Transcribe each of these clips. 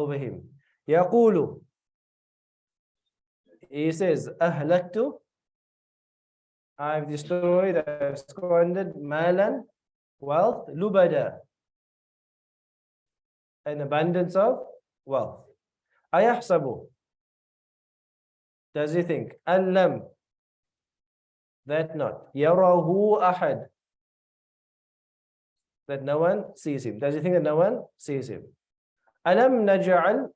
over him. يقول, he says, أهلكت, I've destroyed, I've squandered, malan, wealth, lubada, an abundance of wealth. أيحسب, does he think, ألم, that not, يره أحد, that no one sees him. Does he think that no one sees him? ألم نجعل,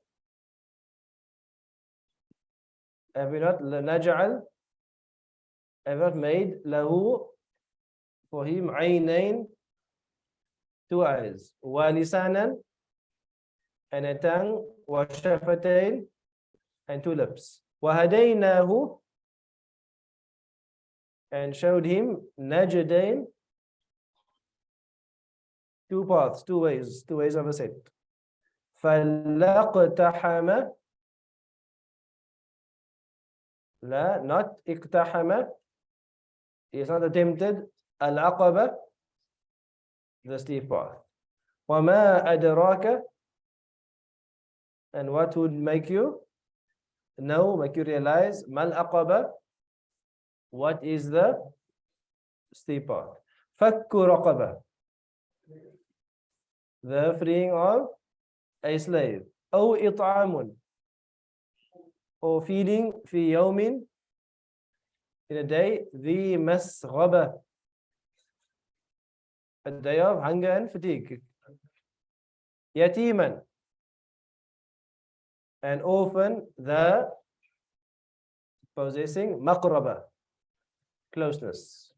have we not نجعل, have we not made له, for him, عينين, two eyes, ولسانا, and a tongue, وشفتين, and two lips, وهديناه, and showed him najdain, two paths, two ways of ascent. فَلَقْتَحَمَ, la, not اقتحم, he is not attempted, al-aqaba, the steep path. وَمَا أَدْرَاكَ, and what would make you know, make you realize, mal aqaba, what is the steep path? Fakku raqaba, the freeing of a slave. Aw it'amun, or feeding fi yawmin, in a day, the masghaba, a day of hunger and fatigue. Yatiman, an orphan, the possessing maqraba, closeness.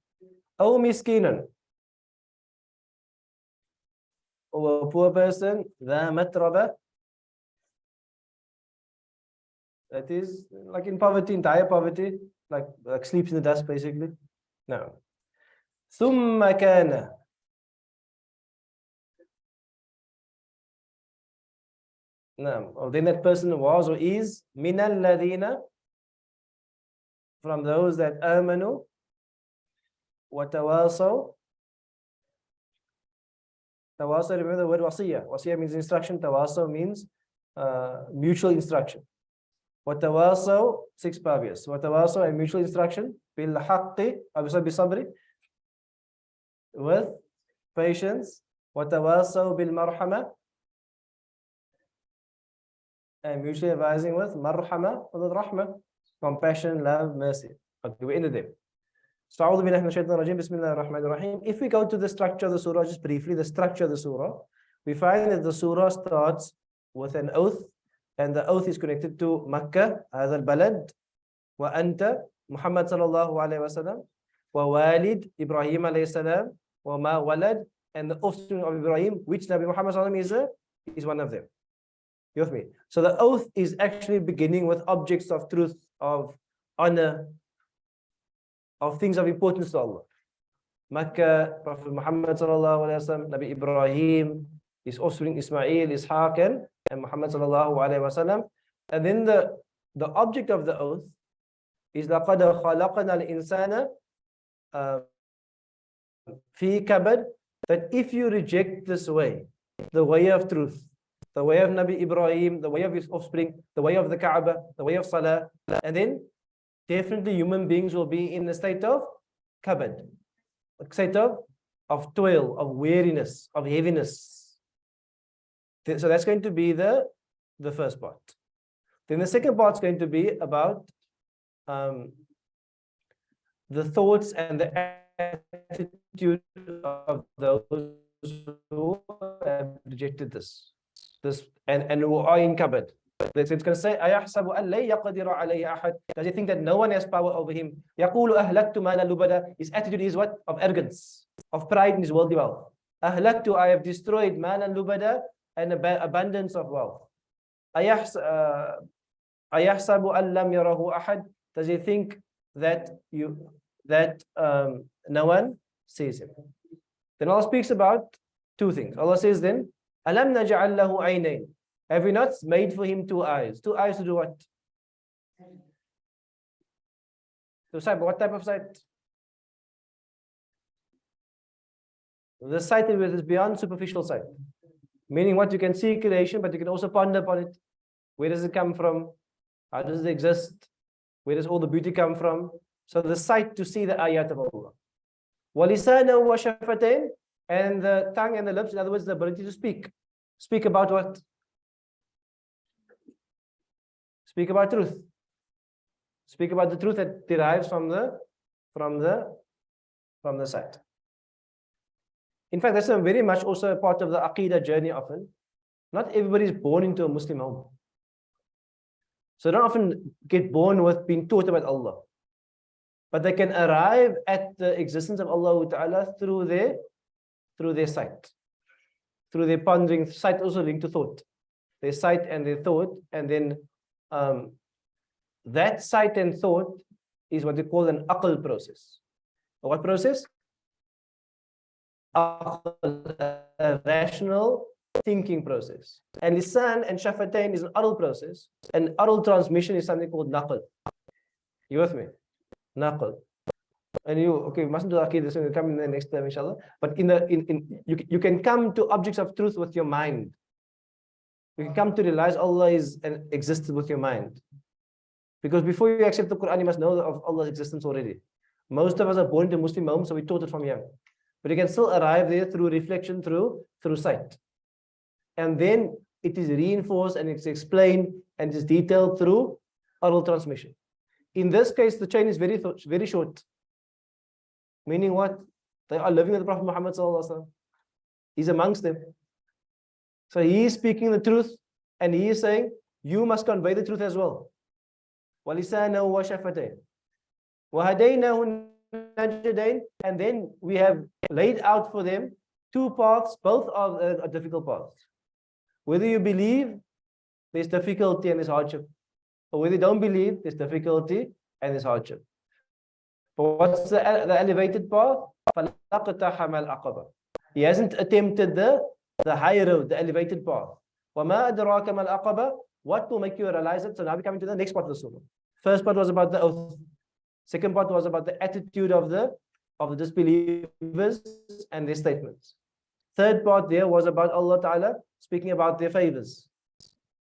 Aw miskinan, or a poor person, the matraba, that is like in poverty, entire poverty, like sleeps in the dust basically. No. Thumma kana, no, or then that person was or is minal ladina, from those that amanu wa tawasaw. Tawasaw, remember the word wasiya. Wasiya means instruction. Tawasaw means mutual instruction. Wa tawasaw, 6 pavias. Wa tawasaw, a mutual instruction. Bil haqqi, abisa bisabri, with patience. Wa tawasaw bil marhama, and mutually advising with marhama, with rahmah, compassion, love, mercy. Okay, we ended there. If we go to the structure of the surah, just briefly, the structure of the surah, we find that the surah starts with an oath, and the oath is connected to Makkah, هذا البلد, وأنت Muhammad sallallahu alayhi wasallam, ووالد Ibrahim alayhi salam, وما ولد, and the offspring of Ibrahim, which Nabi Muhammad sallallahu alayhi wasallam is one of them. You with me? So the oath is actually beginning with objects of truth, of honor, of things of importance to Allah. Makkah, Prophet Muhammad sallallahu alaihi wasallam, Nabi Ibrahim, his offspring Ismail, Ishaq, and Muhammad sallallahu alaihi wasallam. And then the object of the oath is لَقَدْ خَلَقْنَا الْإِنسَانَ فِي كَبَدٍ, that if you reject this way, the way of truth, the way of Nabi Ibrahim, the way of his offspring, the way of the Kaaba, the way of Salah, and then definitely human beings will be in a state of kabad, a state of toil, of weariness, of heaviness. So that's going to be the first part. Then the second part is going to be about the thoughts and the attitude of those who have rejected this and who are in kabad. It's going to say, أَيَحْسَبُ أَنْ لَيْ يَقْدِرَ عَلَيْهِ أَحَدٍ, does he think that no one has power over him? يَقُولُ أَهْلَكْتُ مَالًا لُبَدًا, his attitude is what? Of arrogance, of pride in his worldly wealth. أَهْلَكْتُ, I have destroyed مَالًا لُبَدًا, an abundance of wealth. أَيَحْسَبُ أَنْ لَمْ يَرَهُ أَحَدٍ, does he think that no one sees him? Then Allah speaks about two things. Allah says then, أَلَمْ نَجْعَلْ لَهُ عَيْنَيْنِ, have we not made for him 2 eyes? 2 eyes to do what? To sight, but what type of sight? The sight is beyond superficial sight. Meaning what? You can see creation, but you can also ponder upon it. Where does it come from? How does it exist? Where does all the beauty come from? So the sight to see the ayat of Allah. وَلِسَانًا وَشَفَتَيْنِ, and the tongue and the lips, in other words, the ability to speak. Speak about what? Speak about truth. Speak about the truth that derives from the sight. In fact, that's a very much also a part of the Aqidah journey often. Not everybody is born into a Muslim home. So they don't often get born with being taught about Allah. But they can arrive at the existence of Allah Ta'ala through their sight. Through their pondering. Sight also linked to thought. Their sight and their thought. And then that sight and thought is what they call an aql process. What process? A rational thinking process. And lisan and shafatain is an oral process. And oral transmission is something called naql. You with me? Naql. And we mustn't do Aqidah, this will come in the next time, inshallah. But you can come to objects of truth with your mind. You can come to realize Allah is and exists with your mind. Because before you accept the Quran, you must know of Allah's existence already. Most of us are born into Muslim homes, so we taught it from young. But you can still arrive there through reflection, through sight. And then it is reinforced and it's explained and it's detailed through oral transmission. In this case, the chain is very short. Meaning what? They are living with the Prophet Muhammad sallallahu alaihi wasallam. He's amongst them. So he is speaking the truth and he is saying, you must convey the truth as well. وَلِسَانَهُ وَشَفَتَيْنِ وَهَدَيْنَهُ النَّجْدَيْنِ, and then we have laid out for them two paths, both are difficult paths. Whether you believe, there's difficulty and there's hardship. Or whether you don't believe, there's difficulty and there's hardship. But what's the elevated path? He hasn't attempted the higher road, the elevated path. وَمَا أَدْرَاكَ مَا الْعَقَبَةُ, what will make you realize it? So now we're coming to the next part of the surah. First part was about the oath. Second part was about the attitude of the disbelievers and their statements. Third part there was about Allah Ta'ala speaking about their favors.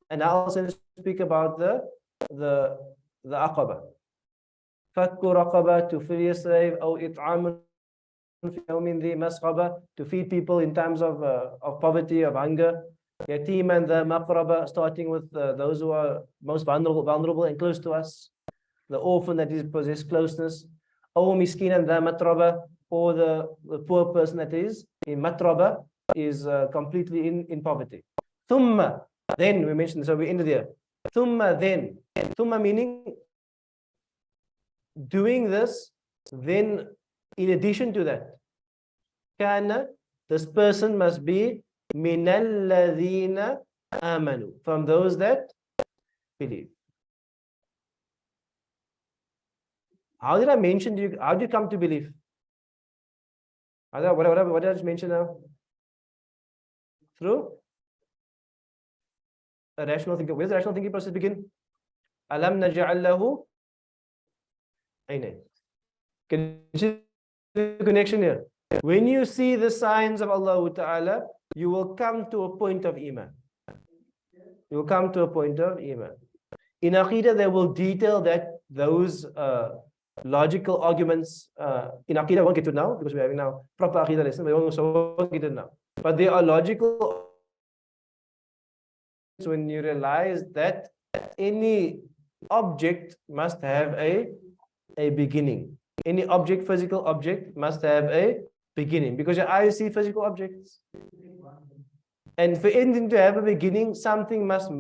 And now also speak about the aqaba. فَكُّ رَقَبَةً, to free a slave, أو إطعام في يوم ذي مسغبة, to feed people in times of poverty, of hunger. Yatim and the maqraba, starting with those who are most vulnerable and close to us. The orphan that is possessed closeness. Or miskin and the matraba, or the poor person that is in matraba, is completely in poverty. Thumma, then we mentioned, so we ended here. Thumma, then. Thumma meaning doing this, then in addition to that, kana, this person must be min alladhina amanu, from those that believe. How did I mention to you? How do you come to belief? What did I just mention now? Through a rational thinking. Where does the rational thinking process begin? Alam naj'al lahu aynayn. Can you see the connection here? When you see the signs of Allah Ta'ala, you will come to a point of iman. You will come to a point of iman. In Aqidah, they will detail that those logical arguments. In Aqidah, I won't get to now because we're having now proper Aqidah lesson. We won't get to now. But there are logical when you realize that any object must have a beginning. Any object, physical object, must have a beginning because your eyes see physical objects. And for anything to have a beginning, something must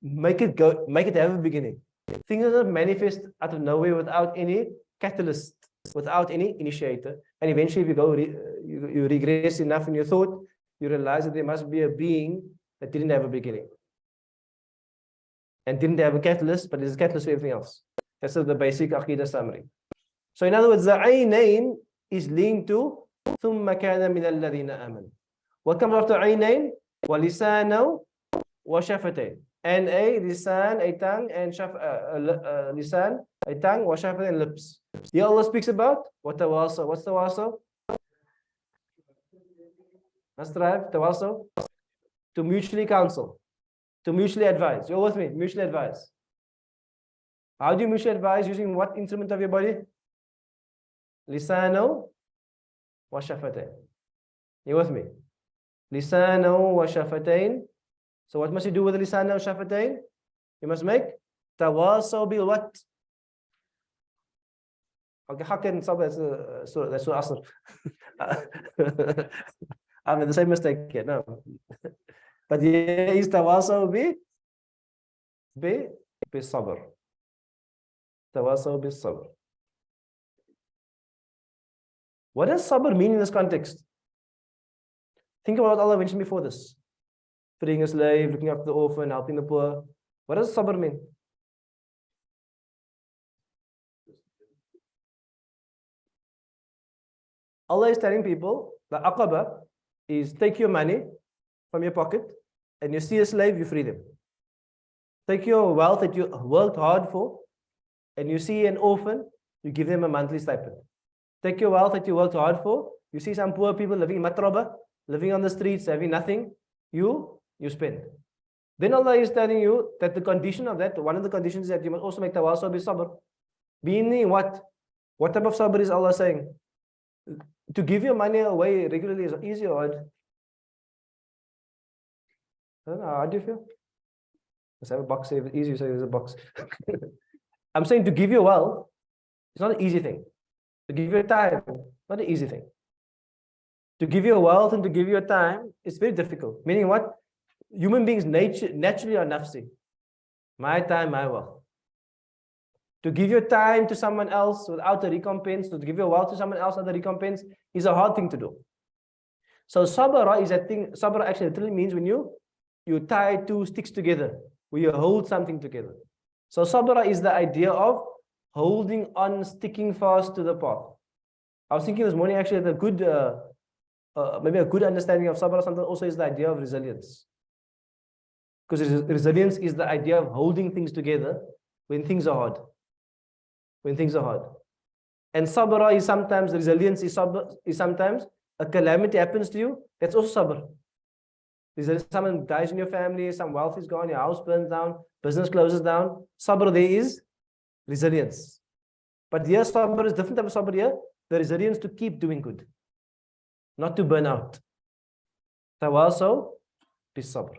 make it have a beginning. Things don't manifest out of nowhere without any catalyst, without any initiator. And eventually, if you regress enough in your thought, you realize that there must be a being that didn't have a beginning and didn't have a catalyst, but there's a catalyst for everything else. That's the basic Aqidah summary. So in other words, the aynayn is linked to ثُمَّ كَانَ مِنَ الَّذِينَ آمَنُوا. What comes after aynayn? وَلِسَانَهُ وَشَفَتَيْنِ. And a lisan, a tongue, and lisan, a tongue, وَشَفَتَيْنِ, and lips. Here Allah speaks about what tawassaw. What's tawassaw? Let's try tawassaw. to mutually counsel, to mutually advise. You're with me? Mutually advise. How do you mutually advise? Using what instrument of your body? Lisano wa shafatain. You with me? Lisano wa shafatain. So what must you do with the lisano wa shafatain? You must make tawasaw bil what? Okay, how can sabr? That's asr. I made the same mistake here. No, but here is tawasaw bi sabr. Tawasaw bi sabr. What does sabr mean in this context? Think about what Allah mentioned before this. Freeing a slave, looking after the orphan, helping the poor. What does sabr mean? Allah is telling people, the aqaba is take your money from your pocket and you see a slave, you free them. Take your wealth that you worked hard for and you see an orphan, you give them a monthly stipend. Take your wealth that you worked hard for, you see some poor people living in matraba, living on the streets, having nothing, you spend. Then Allah is telling you that the condition of that, one of the conditions is that you must also make tawasaw bi sabr. Meaning what? What type of sabr is Allah saying? To give your money away regularly is easy or hard? I don't know, how do you feel? Let's have a box here. Easy, you say there's a box. I'm saying to give your wealth, it's not an easy thing. To give your time, not an easy thing. To give your wealth and to give your time, it's very difficult. Meaning what? Human beings naturally are nafsi. My time, my wealth. To give your time to someone else without a recompense, to give your wealth to someone else without a recompense is a hard thing to do. So sabra is that thing. Sabra actually literally means when you tie two sticks together, where you hold something together. So sabra is the idea of holding on, sticking fast to the path. I was thinking this morning actually that a good, maybe a good understanding of sabra sometimes also is the idea of resilience. Because resilience is the idea of holding things together when things are hard. When things are hard. And sabra is sometimes, resilience is sometimes a calamity happens to you, that's also sabr. Someone dies in your family, some wealth is gone, your house burns down, business closes down. Sabr there is resilience. But here sabr is different type of sabr here. The resilience to keep doing good, not to burn out. Tawasaw bis sabr.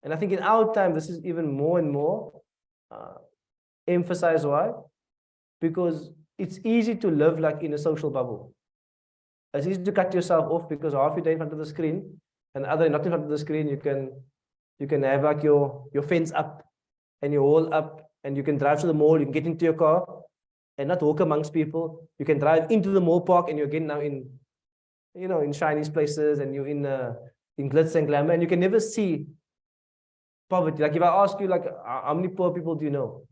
And I think in our time, this is even more and more emphasized. Why? Because it's easy to live like in a social bubble. It's easy to cut yourself off because half your day in front of the screen and the other not in front of the screen, you can have like your fence up and your wall up, and you can drive to the mall, you can get into your car and not walk amongst people. You can drive into the mall park and you're again now in, in Chinese places, and you're in glitz and glamour, and you can never see poverty. Like if I ask you, like, how many poor people do you know?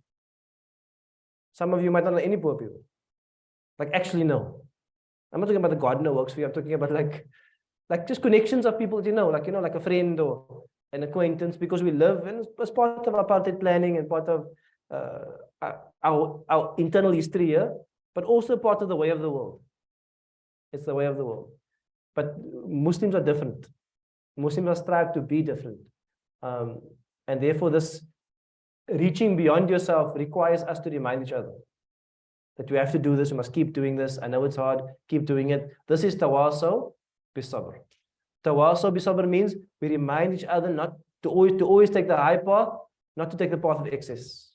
Some of you might not know any poor people. Like actually know. I'm not talking about the gardener works for you. I'm talking about like just connections of people that you know, like a friend or an acquaintance, because we live and as part of apartheid planning and part of our internal history here, but also part of the way of the world. It's the way of the world. But Muslims are different. Muslims are strive to be different. And therefore this reaching beyond yourself requires us to remind each other that we have to do this, we must keep doing this. I know it's hard, keep doing it. This is tawasaw bis sabr. Tawasaw bis sabr means we remind each other not to always take the high path, not to take the path of excess.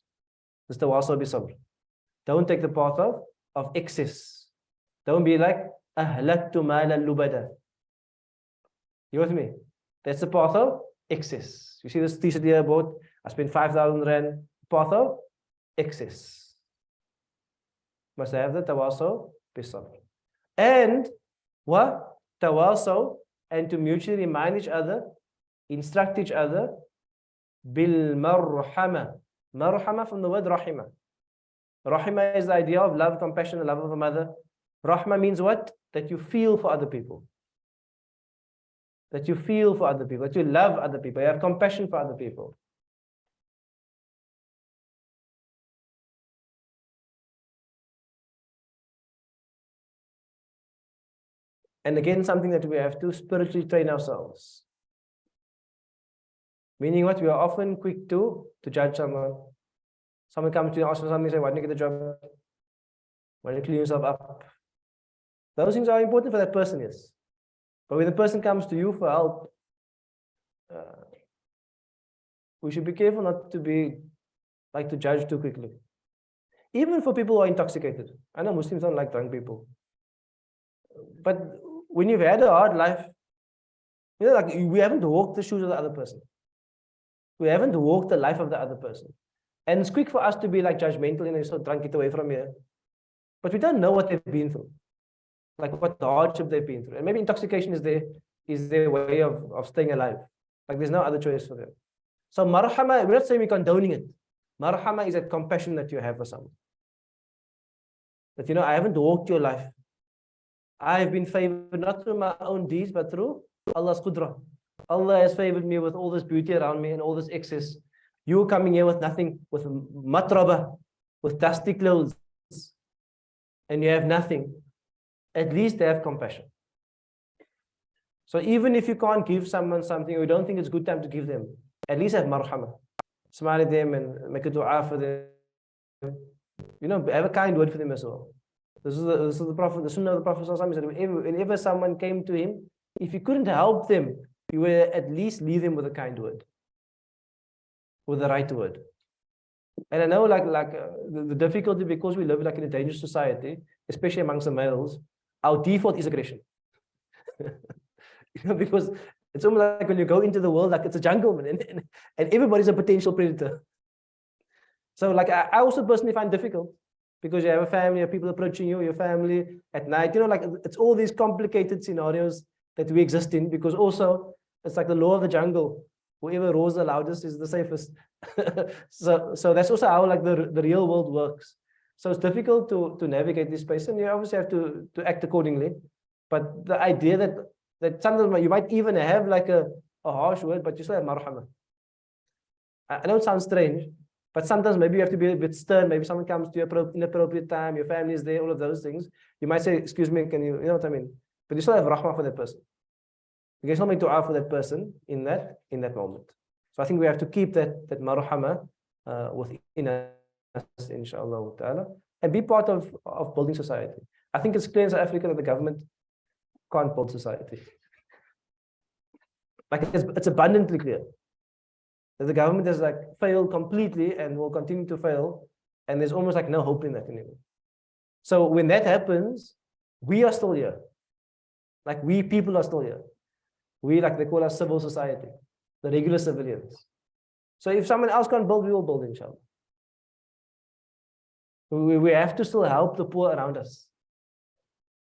This is tawasaw bis sabr. Don't take the path of excess. Don't be like ahlaktu malan lubada. You with me? That's the path of excess. You see this t-shirt here about I spent 5,000 rand, path of excess. Must have the tawasaw bis sabr. And what? Tawasaw, and to mutually remind each other, instruct each other, bil marhama. Marhama from the word rahima. Rahima is the idea of love, compassion, the love of a mother. Rahma means what? That you feel for other people. That you feel for other people, that you love other people, you have compassion for other people. And again, something that we have to spiritually train ourselves. Meaning what? We are often quick to judge someone. Someone comes to you, ask for something, say, why didn't you get the job? Why didn't you clean yourself up? Those things are important for that person, yes. But when the person comes to you for help, we should be careful not to be like to judge too quickly. Even for people who are intoxicated. I know Muslims don't like drunk people. But when you've had a hard life, you know, like we haven't walked the shoes of the other person. We haven't walked the life of the other person. And it's quick for us to be like judgmental, you know, you're so drunk, get away from here. But we don't know what they've been through. Like what the hardship they've been through. And maybe intoxication is their way of staying alive. Like there's no other choice for them. So marhama, we're not saying we're condoning it. Marhama is that compassion that you have for someone. That, you know, I haven't walked your life. I have been favored not through my own deeds, but through Allah's qudrah. Allah has favored me with all this beauty around me and all this excess. You coming here with nothing, with matraba, with dusty clothes, and you have nothing. At least they have compassion. So even if you can't give someone something, or you don't think it's a good time to give them, at least have marhama. Smile at them and make a dua for them. You know, have a kind word for them as well. This is the Prophet, the Sunnah of the Prophet said, whenever someone came to him, if he couldn't help them, he would at least leave them with a kind word, with the right word. And I know, the difficulty, because we live like in a dangerous society, especially amongst the males, our default is aggression. You know, because it's almost like when you go into the world, like it's a jungle, man, and everybody's a potential predator. So, like, I also personally find it difficult, because you have a family, you have people approaching you, your family at night, you know, like it's all these complicated scenarios that we exist in, because also it's like the law of the jungle. Whoever roars the loudest is the safest. so that's also how like the real world works. So it's difficult to navigate this space, and you obviously have to act accordingly. But the idea that sometimes you might even have like a harsh word, but you still have marhama. I know it sounds strange, but sometimes maybe you have to be a bit stern. Maybe someone comes to you inappropriate time, your family is there, all of those things. You might say, excuse me, can you know what I mean? But you still have rahmah for that person. You can still make dua for that person in that moment. So I think we have to keep that marhama within us, inshallah ta'ala, and be part of building society. I think it's clear in South Africa that the government can't build society. Like it's abundantly clear that the government has like failed completely and will continue to fail, and there's almost like no hope in that anymore. So when that happens, we are still here. Like we people are still here. We, like they call us civil society, the regular civilians. So if someone else can't build, we will build, inshallah. We have to still help the poor around us.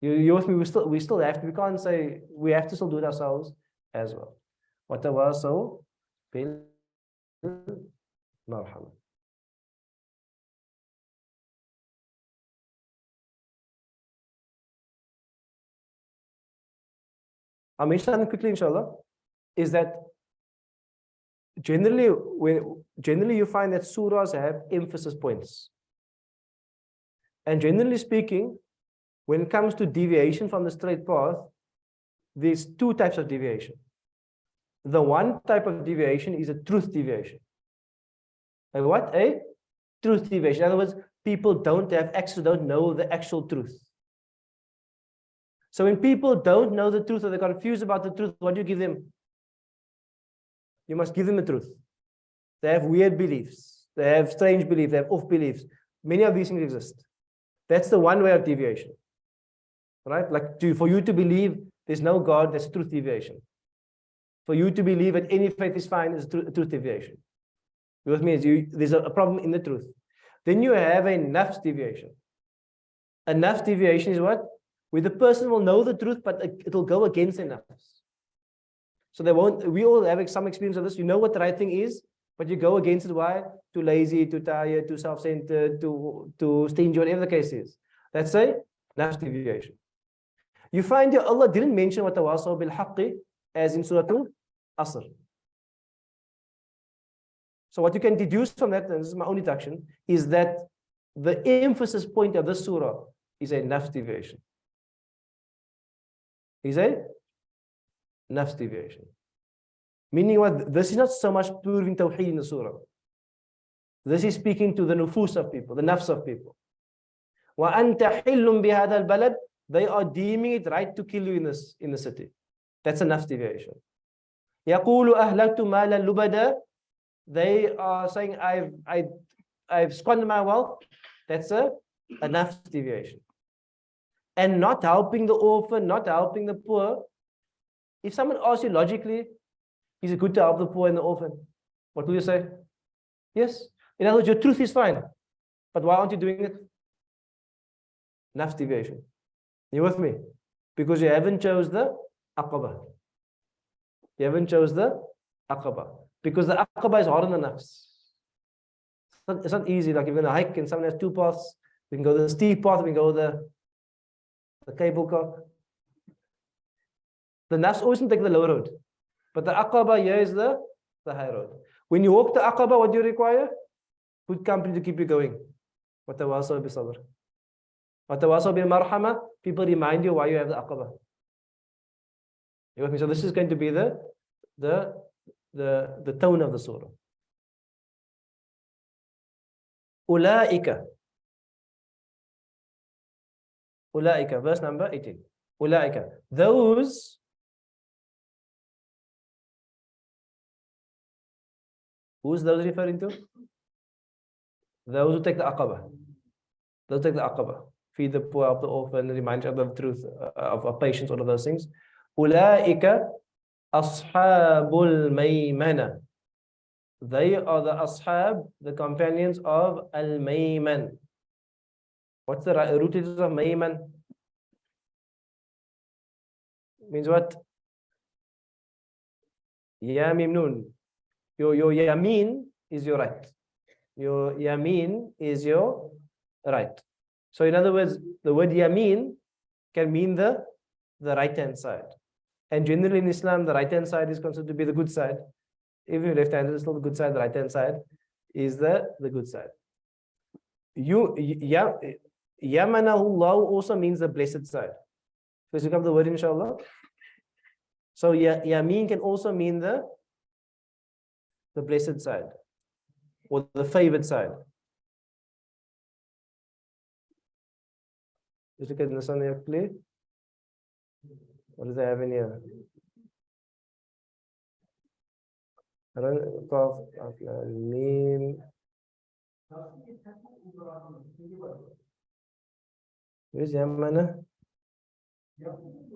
You with me? We still have to. We can't say we have to still do it ourselves as well. وَتَوَاصَوْا بِالْمَرْحَمَةِ. I'll mention something quickly, inshallah, is that generally you find that surahs have emphasis points. And generally speaking, when it comes to deviation from the straight path, there's two types of deviation. The one type of deviation is a truth deviation. Like what? A truth deviation. In other words, people don't have access, don't know the actual truth. So when people don't know the truth or they're confused about the truth, what do you give them? You must give them the truth. They have weird beliefs. They have strange beliefs. They have off beliefs. Many of these things exist. That's the one way of deviation. Right? Like for you to believe there's no God, that's a truth deviation. For you to believe that any faith is fine is a truth deviation. You with me? There's a problem in the truth. Then you have a nafs deviation. A nafs deviation is what? Where the person will know the truth, but it'll go against their nafs. So they won't. We all have some experience of this. You know what the right thing is, but you go against it. Why? Too lazy, too tired, too self-centered, too stingy, whatever the case is. That's a nafs deviation. You find that Allah didn't mention what tawasaw bil haqqi as in Surah Asr. So what you can deduce from that, and this is my own deduction, is that the emphasis point of this surah is a nafs deviation. Is a nafs deviation. Meaning what? This is not so much proving tawheed in the surah. This is speaking to the nufus of people, the nafs of people. وَأَنْتَ حِلٌّ بِهَذَا الْبَلَدِ. They are deeming it right to kill you in the city. That's a nafs deviation. يَقُولُ أَهْلَكْتُ مَالًا لُبَدًا. They are saying, I've squandered my wealth. That's a nafs deviation. And not helping the orphan, not helping the poor. If someone asks you logically, is it good to help the poor and the orphan? What will you say? Yes. In other words, your truth is fine. But why aren't you doing it? Nafs deviation. You with me? Because you haven't chose the aqaba. You haven't chose the aqaba. Because the aqaba is hard on the nafs. It's not easy. Like if you're going to hike and someone has two paths, we can go the steep path, we can go the cable car. The nafs always take the low road. But the aqaba here is the high road. When you walk the aqaba, what do you require? Good company to keep you going. وَتَوَاصَوْا بِالصَّبْرِ وَتَوَاصَوْا بِالْمَرْحَمَةِ. People remind you why you have the aqaba. You with me? So this is going to be the tone of the surah. Ulaika. Ulaika, verse number 18. Ulaika. Those who's those referring to? Those who take the aqaba. Those who take the aqaba. Feed the poor, help the orphan, remind you of the truth, of patience, all of those things. Ulaika ashabul maymana. They are the ashab, the companions of al-mayman. What's the rootage of mayman? Means what? Ya mim nun. Your yameen is your right. Your yameen is your right. So in other words, the word yameen can mean the right hand side. And generally in Islam, the right hand side is considered to be the good side. Even your left hand is still the good side, the right hand side is the good side. Yamanahullah also means the blessed side. Let's look up the word inshallah. So yameen can also mean the blessed side or the favored side. Let's look at this one here clear. What does that have in here? Mim. Where's Yamana?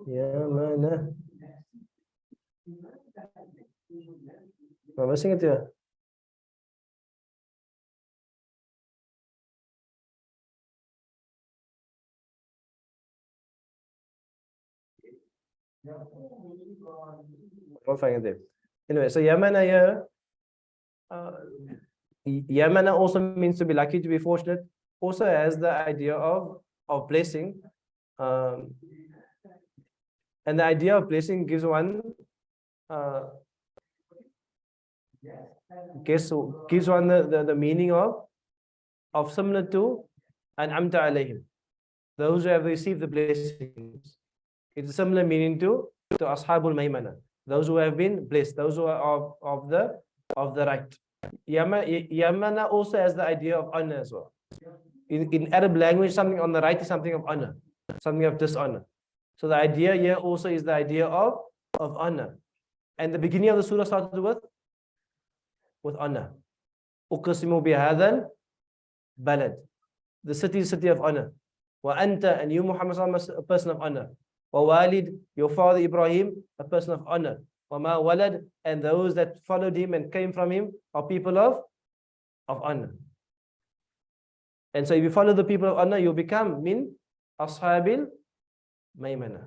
Yamana. I'm missing it here. I'll find it there. Anyway, so Yamana here, Yamana also means to be lucky, to be fortunate. Also has the idea of blessing. And the idea of blessing gives one gives one the meaning of similar to an'amta alayhim. Those who have received the blessings. It's a similar meaning to ashabul maymana. Those who have been blessed, those who are of the right. Yamana also has the idea of honor as well. In Arab language, something on the right is something of honor, something of dishonor. So the idea here also is the idea of honor. And the beginning of the surah started with honor. Uqsimu bihadhal balad. The city is city of honor. Wa anta, and you Muhammad a person of honor. Wa walid, your father Ibrahim, a person of honor. Wa ma walad, and those that followed him and came from him are people of honor. And so if you follow the people of honor, you become min ashabil maymana,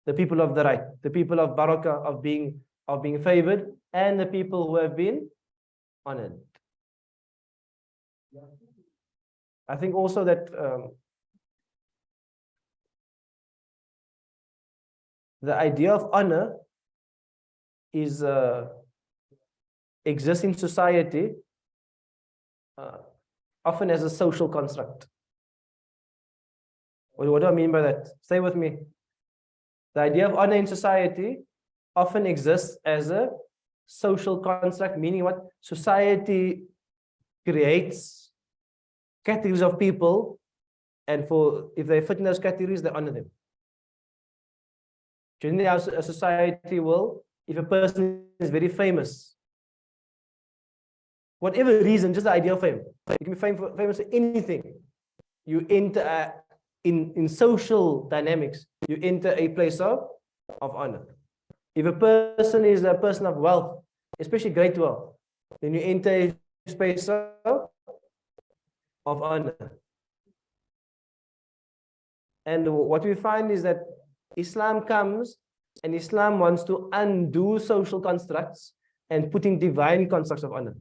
the people of the right, the people of barakah, of being favored, and the people who have been honored. I think also that the idea of honor is exists in society often as a social construct. What do I mean by that? Stay with me. The idea of honor in society often exists as a social construct, meaning what? Society creates categories of people, and if they fit in those categories, they honor them. Generally, a society will, if a person is very famous, whatever reason, just the idea of fame, you can be famous for anything. You enter in social dynamics, you enter a place of honor. If a person is a person of wealth, especially great wealth, then you enter a space of honor. And what we find is that Islam comes and Islam wants to undo social constructs and put in divine constructs of honor.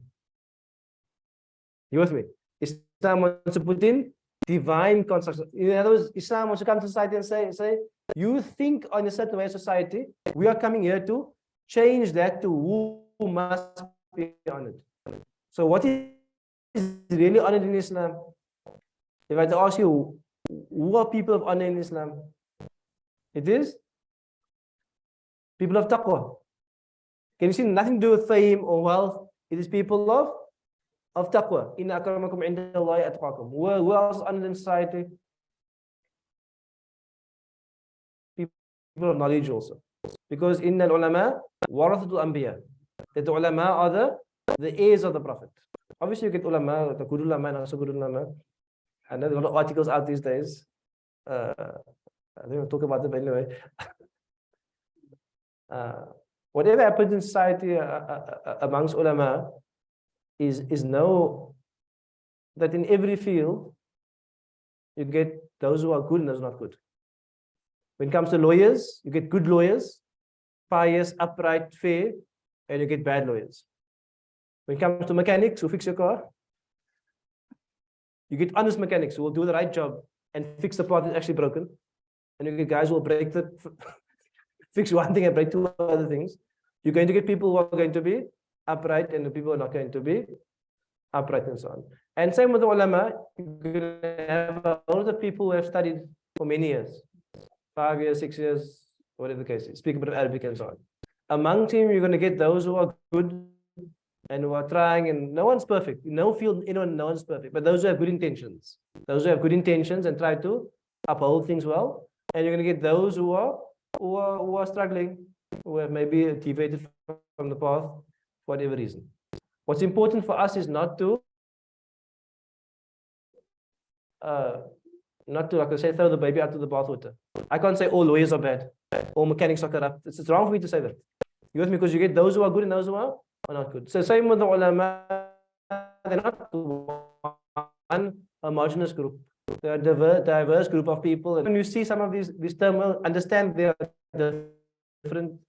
You with me? Islam wants to put in divine constructs. In other words, Islam wants to come to society and say, you think on a certain way of society, we are coming here to change that to who must be honored. So what is really honored in Islam? If I had to ask you, who are people of honor in Islam? It is people of taqwa. Can you see nothing to do with fame or wealth? It is people of taqwa. Inna akramakum indallahi atqakum. Who else is honored in society? People of knowledge also. Because inna al-ulama warathatul anbiya. That the ulama are the heirs of the Prophet. Obviously you get ulama, the good ulama and also good ulama. I know there are a lot of articles out these days. I don't want to talk about them, but anyway. Whatever happens in society amongst ulama is know that in every field you get those who are good and those who are not good. When it comes to lawyers, you get good lawyers, pious, upright, fair, and you get bad lawyers. When it comes to mechanics who fix your car, you get honest mechanics who will do the right job and fix the part that's actually broken. And you get guys who will fix one thing and break two other things. You're going to get people who are going to be upright and the people who are not going to be upright and so on. And same with the ulama, you're going to have a lot of people who have studied for many years, 5 years, 6 years, whatever the case is, speak a bit of Arabic and so on. Among them, you're going to get those who are good and who are trying, and no one's perfect. No field, no one's perfect, but those who have good intentions. Those who have good intentions and try to uphold things well. And you're going to get those who are struggling, who have maybe deviated from the path for whatever reason. What's important for us is not to like I say, throw the baby out of the bathwater. I can't say all lawyers are bad, all mechanics are corrupt. It's wrong for me to say that. You with me? Because you get those who are good and those who are not good. So same with the ulama, they're not one homogeneous group. They're a diverse group of people. And when you see some of these terms, understand they are different.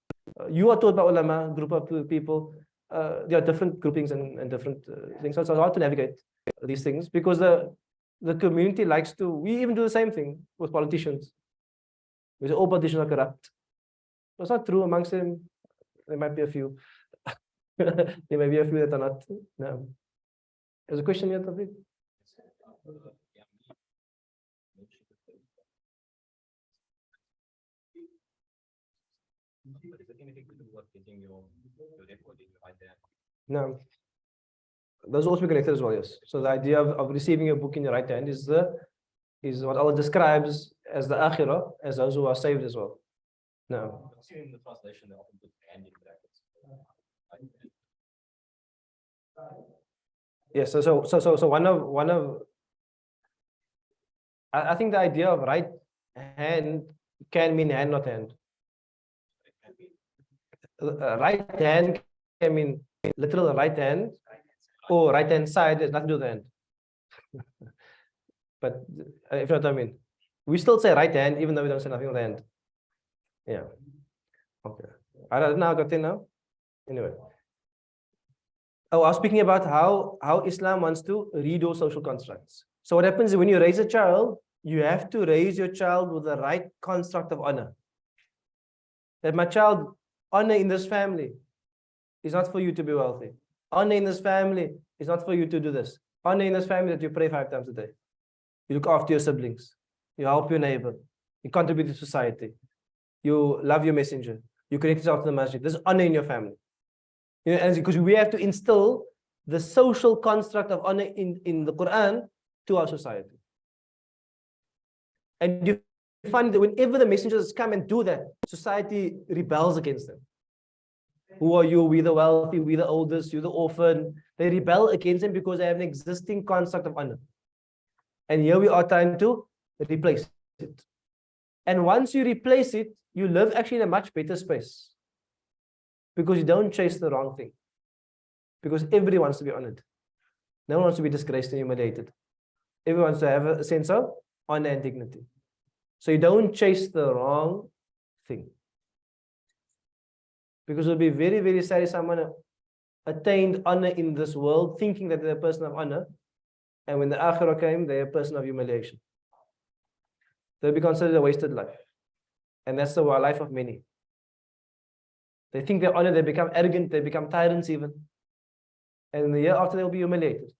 You are taught by ulama, group of people. There are different groupings and different things. So it's hard to navigate these things because the community likes to. We even do the same thing with politicians. We say all politicians are corrupt. That's not true. Amongst them, there might be a few. There may be a few that are not. No. There's a question here, Tawfiq? No. Those also be connected as well, yes. So the idea of receiving a book in your right hand is what Allah describes as the akhirah, as those who are saved as well. No. In the translation, they often put hand in brackets. Yes, so one of I think the idea of right hand can mean hand, not hand. Right hand can mean literal right hand, or right hand side. There's nothing to do with the hand. But if you know what I mean, we still say right hand even though we don't say nothing with the hand. Yeah. Okay. I don't know. Got it now. Anyway. Oh, I was speaking about how Islam wants to redo social constructs. So what happens is when you raise a child, you have to raise your child with the right construct of honor. That my child, honor in this family is not for you to be wealthy. Honor in this family is not for you to do this. Honor in this family that you pray 5 times a day. You look after your siblings. You help your neighbor. You contribute to society. You love your messenger. You connect yourself to the masjid. There's honor in your family. Because we have to instill the social construct of honor in the Quran to our society. And you find that whenever the messengers come and do that, society rebels against them. Who are you? We the wealthy, we the oldest, you the orphan. They rebel against them because they have an existing construct of honor. And here we are trying to replace it. And once you replace it, you live actually in a much better space. Because you don't chase the wrong thing. Because everybody wants to be honored. No one wants to be disgraced and humiliated. Everyone wants to have a sense of honor and dignity. So you don't chase the wrong thing. Because it will be very, very sad if someone attained honor in this world thinking that they're a person of honor, and when the akhirah came, they're a person of humiliation. They'll be considered a wasted life. And that's the life of many. They think they're honored, they become arrogant, they become tyrants even. And in the year after, they'll be humiliated.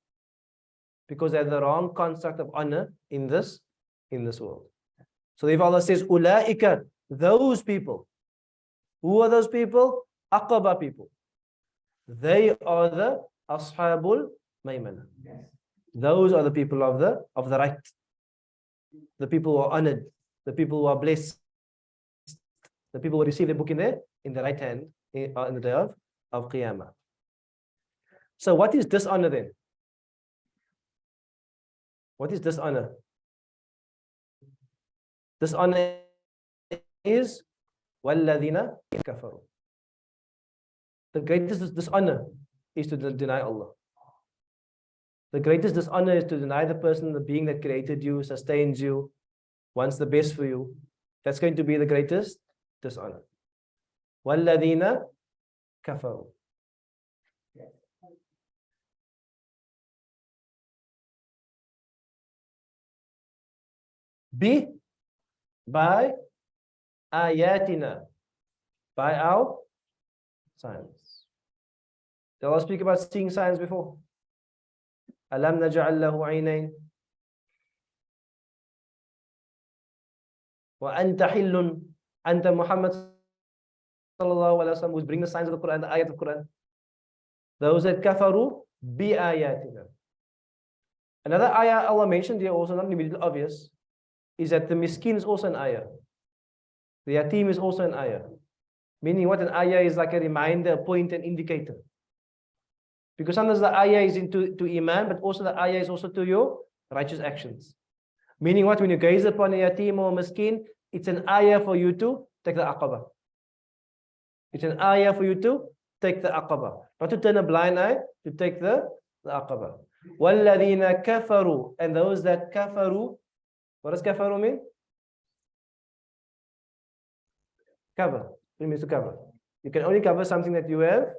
Because they have the wrong construct of honor in this world. So if Allah says, Ulaika, those people. Who are those people? Aqaba people. They are the Ashabul Maymana. Those are the people of the right. The people who are honored. The people who are blessed. The people who receive the book in the right hand in the day of Qiyamah. So what is dishonor then? What is dishonor? Dishonor is وَالَّذِينَ كَفَرُوا. The greatest dishonor is to deny Allah. The greatest dishonor is to deny the person, the being that created you, sustains you, wants the best for you. That's going to be the greatest dishonor. وَالَّذِينَ كَفَرُوا. By ayatina, by our signs. Did Allah speak about seeing signs before? Alam naj'al lahu aynayn wa anta hillun, anta Muhammad sallallahu alaihi wasallam, who's bring the signs of the Quran, the ayat of the Quran. Those that kafaru bi ayatina. Another ayah Allah mentioned here, also not immediately obvious, is that the miskin is also an ayah. The yatim is also an ayah. Meaning what an ayah is, like a reminder, a point, an indicator. Because sometimes the ayah is to iman, but also the ayah is also to your righteous actions. Meaning what, when you gaze upon a yatim or a miskin, it's an ayah for you to take the aqaba. It's an ayah for you to take the aqaba. Not to turn a blind eye, to take the aqaba. وَالَّذِينَ كَفَرُوا. And those that kafaru. What does kafaru mean? Cover. It means to cover. You can only cover something that you have.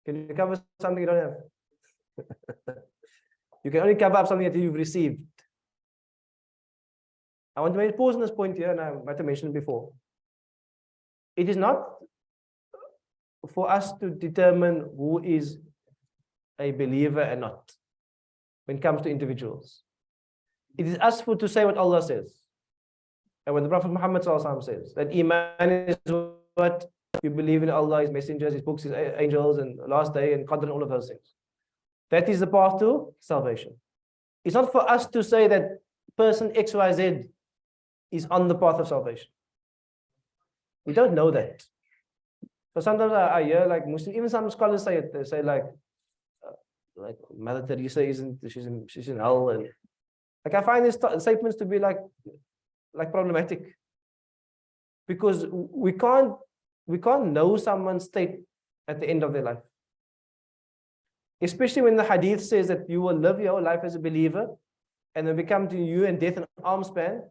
Can you cover something you don't have? You can only cover up something that you've received. I want to make a pause on this point here, and I might have mentioned it before. It is not for us to determine who is a believer and not when it comes to individuals. It is us to say what Allah says. And what the Prophet Muhammad says, that Iman is what you believe in Allah, His messengers, His books, His angels, and last day, and Qadr, and all of those things. That is the path to salvation. It's not for us to say that person XYZ is on the path of salvation. We don't know that. So sometimes I hear like Muslim, even some scholars say it. They say like Mother Teresa she's in hell, and like I find these statements to be like problematic, because we can't know someone's state at the end of their life. Especially when the hadith says that you will live your life as a believer, and when we come to you and death an arm span,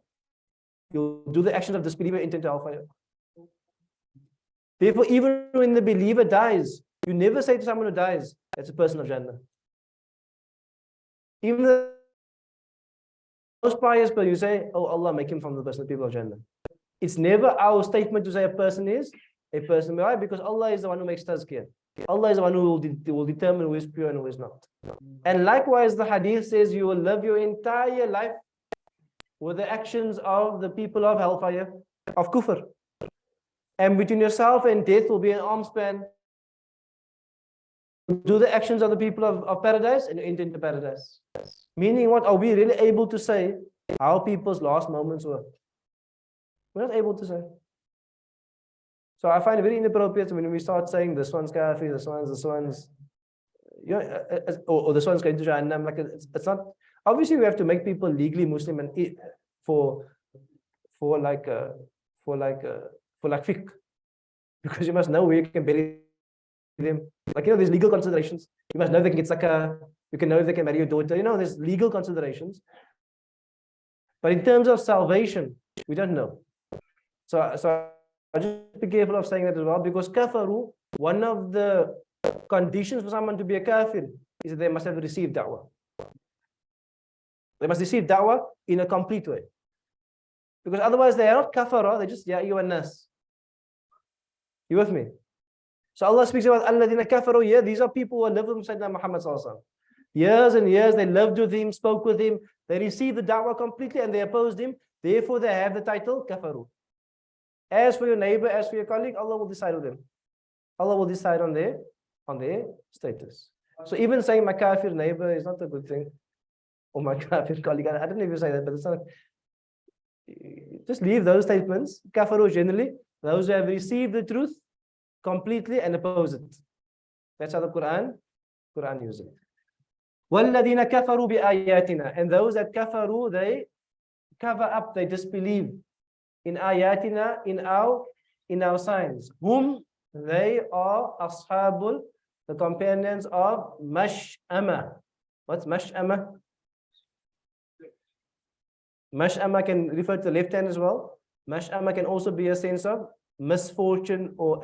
you'll do the actions of disbeliever, enter into hellfire. Therefore, even when the believer dies, you never say to someone who dies, that's a person of Jannah. Even the most pious, but you say, oh Allah, make him from the person of people of Jannah. It's never our statement to say a person is a person. Why? Because Allah is the one who makes tazkiyah. Allah is the one who will determine who is pure and who is not. And likewise, the hadith says you will live your entire life with the actions of the people of hellfire, of kufr. And between yourself and death will be an arm span. Do the actions of the people of paradise and you enter into paradise. Meaning what? Are we really able to say how people's last moments were? We're not able to say. So I find it very inappropriate when we start saying this one's kafir, this one's, you know, or this one's going to Jahannam. Like it's not. Obviously, we have to make people legally Muslim and for fiqh, because you must know where you can bury them. Like, you know, there's legal considerations. You must know they can get zakah. You can know if they can marry your daughter. You know, there's legal considerations. But in terms of salvation, we don't know. So I just be careful of saying that as well, because kafaru, one of the conditions for someone to be a kafir is that they must have received da'wah. They must receive da'wah in a complete way. Because otherwise they are not kafara, they're just ya nas. You with me? So Allah speaks about alladhina kafaru. Yeah, these are people who lived with Sayyidina Muhammad sallallahu alaihi wasallam. Years and years they lived with him, spoke with him, they received the da'wah completely and they opposed him. Therefore they have the title kafaru. As for your neighbor, as for your colleague, Allah will decide on them. Allah will decide on their status. So even saying my kafir neighbor is not a good thing. Or my kafir colleague, I don't know if you say that, but it's not. Just leave those statements. Kafaru generally, those who have received the truth completely and oppose it. That's how the Quran uses it. وَالَّذِينَ كَفَرُوا بِآيَاتِنَا. And those that kafaru, they cover up, they disbelieve in ayatina, in our signs. Whom? They are ashabul, the companions of mash'ama. What's mash'ama? Mash'ama can refer to the left hand as well. Mash'ama can also be a sense of misfortune or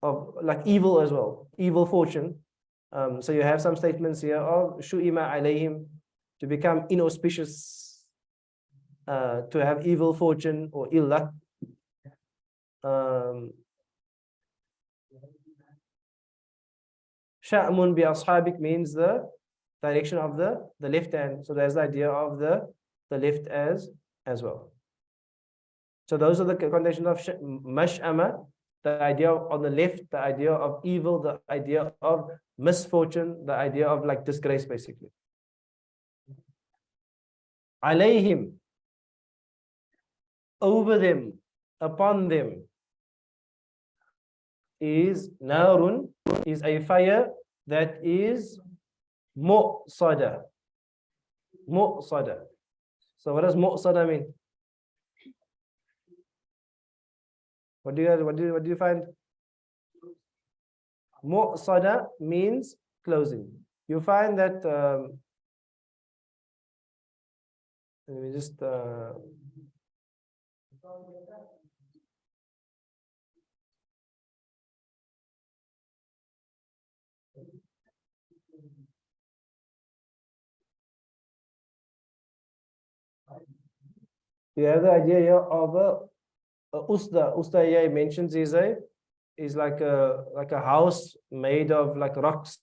of like evil as well, evil fortune. So you have some statements here of shu'ima alayhim, to become inauspicious, to have evil fortune or ill luck. Sha'mun bi ashabik means the direction of the left hand. So there's the idea of the left as well. So those are the conditions of mash'ama, the idea on the left, the idea of evil, the idea of misfortune, the idea of like disgrace basically. Alayhim, over them, upon them, is narun, is a fire that is mu'sada. Mu'sada. So what does mu'sada mean? What do you find? Mu'sada means closing. You find that let me just you have the idea here of a usda. Usda here he mentions is like a house made of like rocks,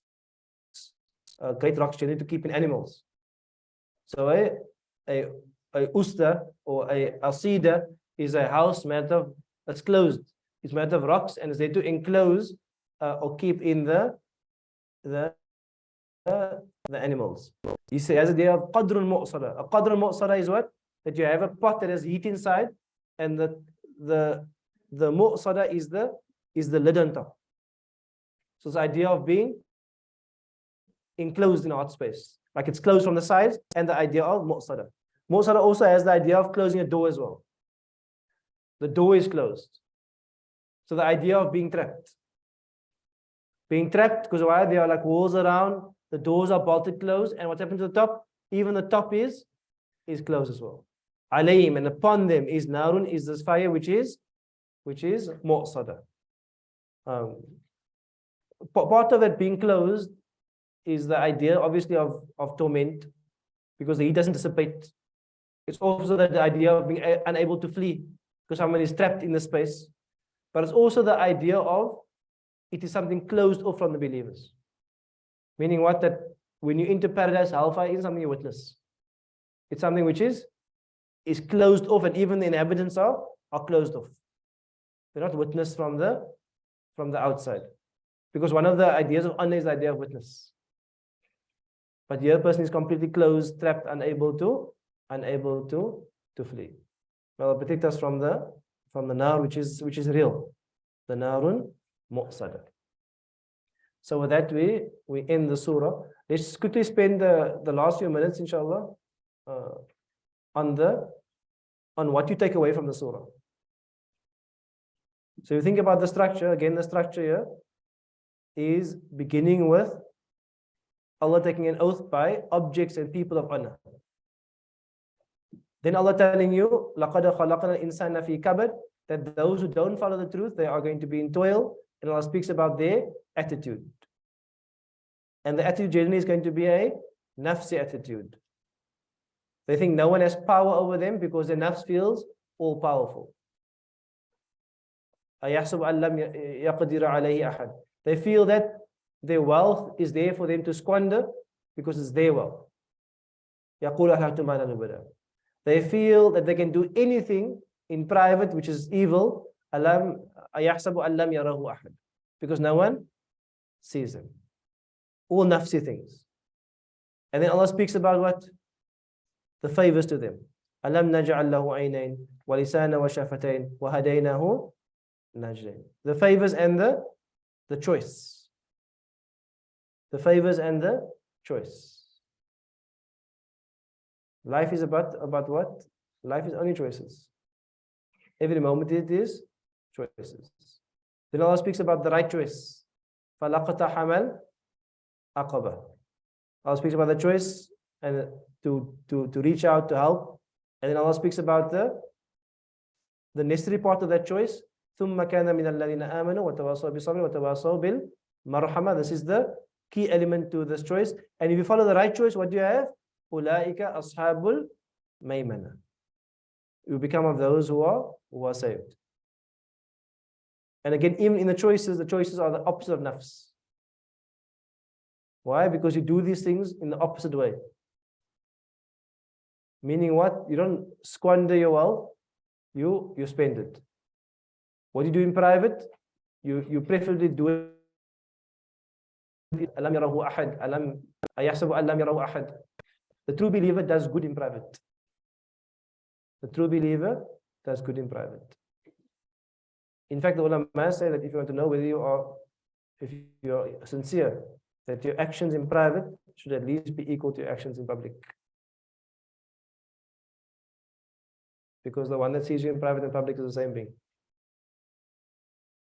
great rocks generally to keep in animals. So a usda or a asida is a house made of, that's closed. It's made of rocks and is there to enclose or keep in the animals. He says they have qadrun mu'sada. A qadrun mu'sada is what? That you have a pot that has heat inside, and the mu'sada is the lid on top. So it's the idea of being enclosed in a hot space, like it's closed from the sides, and the idea of mu'sada. Mu'sada also has the idea of closing a door as well. The door is closed. So the idea of being trapped. Being trapped because why? There are like walls around, the doors are bolted closed, and what happened to the top? Even the top is closed as well. Alayhim, and upon them is narun, is this fire which is mu'sada. Part of it being closed is the idea obviously of torment, because the heat doesn't dissipate. It's also the idea of being unable to flee because someone is trapped in the space. But it's also the idea of it is something closed off from the believers. Meaning what? That when you enter paradise, hellfire isn't something you witness. It's something which is closed off, and even the inhabitants are are closed off. They're not witnessed from the outside. Because one of the ideas of honor is the idea of witness. But here a person is completely closed, trapped, unable to flee. Well, protect us from the nar, which is real. The narun mu'sada. So with that we end the surah. Let's quickly spend the last few minutes, inshallah, on what you take away from the surah. So you think about the structure. Again, the structure here is beginning with Allah taking an oath by objects and people of honor. Then Allah telling you, لَقَدْ خَلَقْنَا الْإِنسَانَ فِي كَبَدٍ, that those who don't follow the truth, they are going to be in toil. And Allah speaks about their attitude. And the attitude generally is going to be a nafsi attitude. They think no one has power over them because their nafs feels all powerful. أَيَحْسَبُ أَنْ لَمْ يَقْدِرَ عَلَيْهِ أَحَدٍ. They feel that their wealth is there for them to squander because it's their wealth. يَقُولُ أَحْلَمْتُ مَا لَنُ بَدَى. They feel that they can do anything in private, which is evil. أَيَحْسَبُ أَنْ لَمْ يَرَهُ أَحَدٍ. Because no one sees them. All nafsi things. And then Allah speaks about what? The favors to them. أَلَمْ نَجْعَلْ لَهُ عَيْنَيْنِ وَلِسَانًا وَشَفَتَيْنِ وَهَدَيْنَهُ نَجْدَيْنِ. The favors and the choice. The favors and the choice. Life is about what? Life is only choices. Every moment it is choices. Then Allah speaks about the right choice. فَلَقْتَحَمَ الْعَقَبَةَ. Allah speaks about the choice and to reach out, to help. And then Allah speaks about the necessary part of that choice. ثُمَّ كَانَ مِنَ الَّذِينَ آمَنُوا وَتَوَاصَوْا بِالصَّبْرِ وَتَوَاصَوْا بِالْمَرْحَمَةِ. This is the key element to this choice. And if you follow the right choice, what do you have? أُولَٰئِكَ أَصْحَابُ الْمَيْمَنَةِ. You become of those who are saved. And again, even in the choices are the opposite of nafs. Why? Because you do these things in the opposite way. Meaning what? You don't squander your wealth, you spend it. What do you do in private? You preferably do it. أَلَمْ يَرَهُ أَحَدٍ أَيَحْسَبُ أَنْ لَمْ يَرَهُ أَحَدٍ. The true believer does good in private. The true believer does good in private. In fact, the ulama say that if you want to know whether if you are sincere, that your actions in private should at least be equal to your actions in public. Because the one that sees you in private and public is the same thing.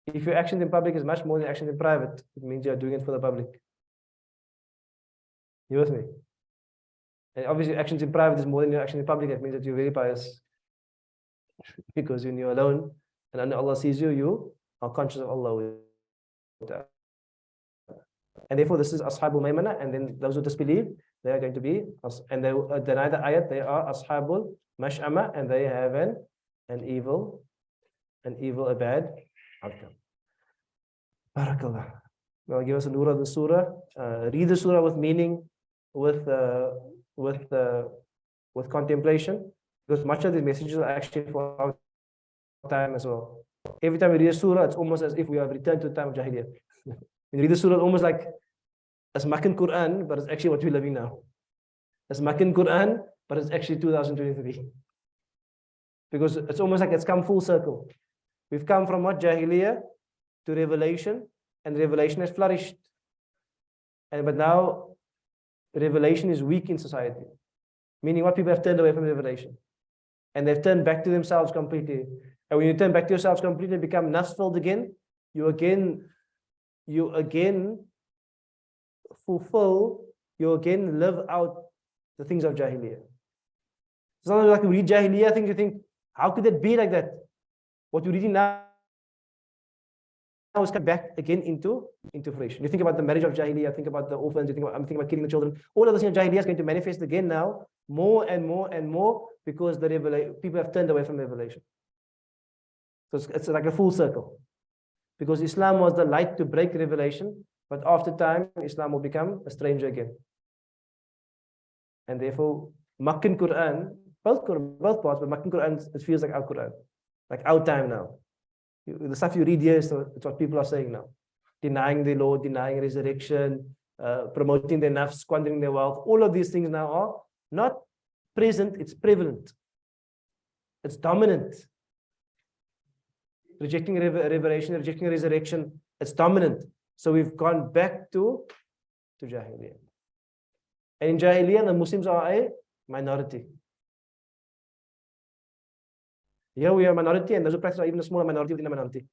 If your actions in public is much more than actions in private, it means you are doing it for the public. You with me? And obviously, actions in private is more than your actions in public. That means that you're very pious. Because when you're alone and only Allah sees you, you are conscious of Allah. And therefore, this is Ashabul Maymana. And then those who disbelieve, they are going to be, and they deny the ayat, they are Ashabul Mash'ama, and they have an evil, a bad outcome. Barakallah. Now give us a nur of the surah. Read the surah with meaning, with contemplation, because much of these messages are actually for our time as well. Every time we read a surah, it's almost as if we have returned to the time of Jahiliyyah. When you read the surah, it's almost like it's Makkan Quran, but it's actually what we're living now. It's Makkan Quran, but it's actually 2023. Because it's almost like it's come full circle. We've come from what? Jahiliyyah to revelation, and revelation has flourished. But now revelation is weak in society. Meaning what? People have turned away from revelation. And they've turned back to themselves completely. And when you turn back to yourselves completely and become nafs-filled again, you again fulfill, you again live out the things of Jahiliyyah. It's not like you read Jahiliyyah things, you think, how could that be like that? What you're reading now is come back again into fruition. You think about the marriage of Jahiliyyah, think about the orphans, I'm thinking about killing the children. All of this in Jahiliyyah is going to manifest again now, more and more and more, because people have turned away from revelation. So it's like a full circle. Because Islam was the light to break revelation, but after time, Islam will become a stranger again. And therefore, Makkan Quran, both parts, but Makkan Quran, it feels like Al-Quran. Like our time now. The stuff you read here is what people are saying now. Denying the Lord, denying resurrection, promoting their nafs, squandering their wealth. All of these things now are not present, it's prevalent. It's dominant. Rejecting revelation, rejecting resurrection, it's dominant. So we've gone back to Jahiliyyah. And in Jahiliyyah, the Muslims are a minority. Here we are a minority, and those who practice are even a smaller minority within a minority.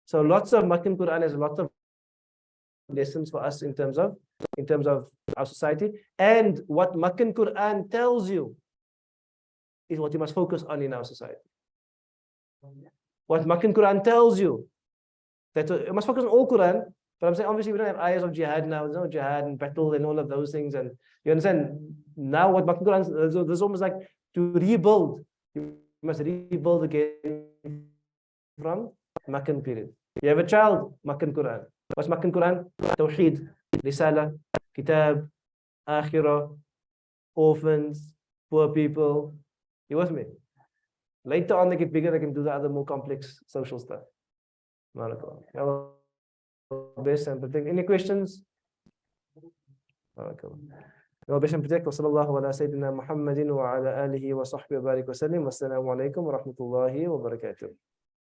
So lots of Makkan Quran has a lot of lessons for us in terms of our society. And what Makkan Quran tells you is what you must focus on in our society. What Makkan Quran tells you, that you must focus on all Quran, but I'm saying obviously we don't have ayahs of jihad now, there's no jihad and battle and all of those things. And you understand, now what Makkan Quran, there's almost like to rebuild, you must rebuild again from Makkan period. You have a child, Makkan Quran. What's Makkan Quran? Tawheed, Risala, Kitab, Akhirah, orphans, poor people. You with me? Later on, they get bigger, they can do the other more complex social stuff. Best and protect. Any questions? Best and protect. وصلى الله على سيدنا محمد وعلى آله وصحبه وبارك وسلم. والسلام عليكم ورحمة الله وبركاته.